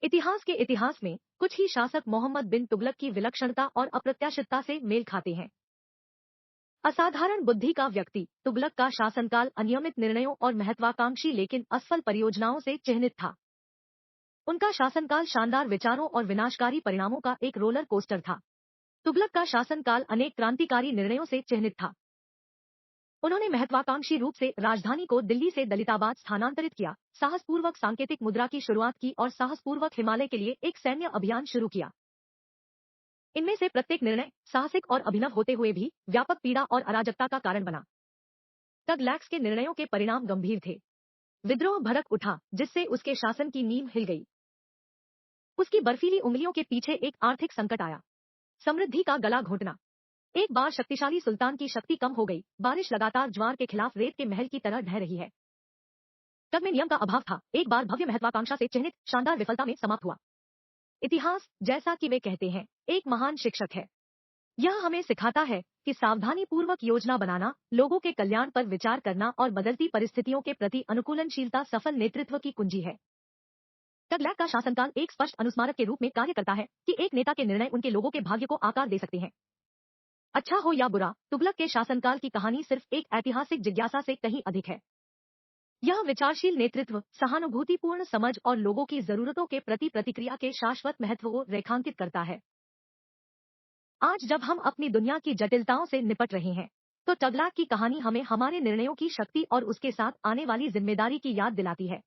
इतिहास में कुछ ही शासक मोहम्मद बिन तुगलक की विलक्षणता और अप्रत्याशितता से मेल खाते हैं। असाधारण बुद्धि का व्यक्ति, तुगलक का शासनकाल अनियमित निर्णयों और महत्वाकांक्षी लेकिन असफल परियोजनाओं से चिह्नित था। उनका शासनकाल शानदार विचारों और विनाशकारी परिणामों का एक रोलर कोस्टर था। तुगलक का शासनकाल अनेक क्रांतिकारी निर्णयों से चिह्नित था। उन्होंने महत्वाकांक्षी रूप से राजधानी को दिल्ली से दलिताबाद स्थानांतरित किया, साहसपूर्वक सांकेतिक मुद्रा की शुरुआत की और साहसपूर्वक हिमालय के लिए एक सैन्य अभियान शुरू किया। इनमें से प्रत्येक निर्णय साहसिक और अभिनव होते हुए भी व्यापक पीड़ा और अराजकता का कारण बना। टगलैक्स के निर्णयों के परिणाम गंभीर थे। विद्रोह भड़क उठा, जिससे उसके शासन की नींव हिल गई। उसकी बर्फीली उंगलियों के पीछे एक आर्थिक संकट आया, समृद्धि का गला घोटना। एक बार शक्तिशाली सुल्तान की शक्ति कम हो गई, बारिश लगातार ज्वार के खिलाफ रेत के महल की तरह ढह रही है। तब में नियम का अभाव था, एक बार भव्य महत्वाकांक्षा से चिन्हित शानदार विफलता में समाप्त हुआ। इतिहास, जैसा कि वे कहते हैं, एक महान शिक्षक है। यह हमें सिखाता है कि सावधानी पूर्वक योजना बनाना, लोगों के कल्याण पर विचार करना और बदलती परिस्थितियों के प्रति अनुकूलनशीलता सफल नेतृत्व की कुंजी है। टगलैक का शासनकाल एक स्पष्ट अनुस्मारक के रूप में कार्य करता है कि एक नेता के निर्णय उनके लोगों के भाग्य को आकार दे सकते हैं। अच्छा हो या बुरा, तुगलक के शासनकाल की कहानी सिर्फ एक ऐतिहासिक जिज्ञासा से कहीं अधिक है। यह विचारशील नेतृत्व, सहानुभूतिपूर्ण समझ और लोगों की जरूरतों के प्रति प्रतिक्रिया के शाश्वत महत्व को रेखांकित करता है। आज जब हम अपनी दुनिया की जटिलताओं से निपट रहे हैं, तो टगलैक की कहानी हमें हमारे निर्णयों की शक्ति और उसके साथ आने वाली जिम्मेदारी की याद दिलाती है।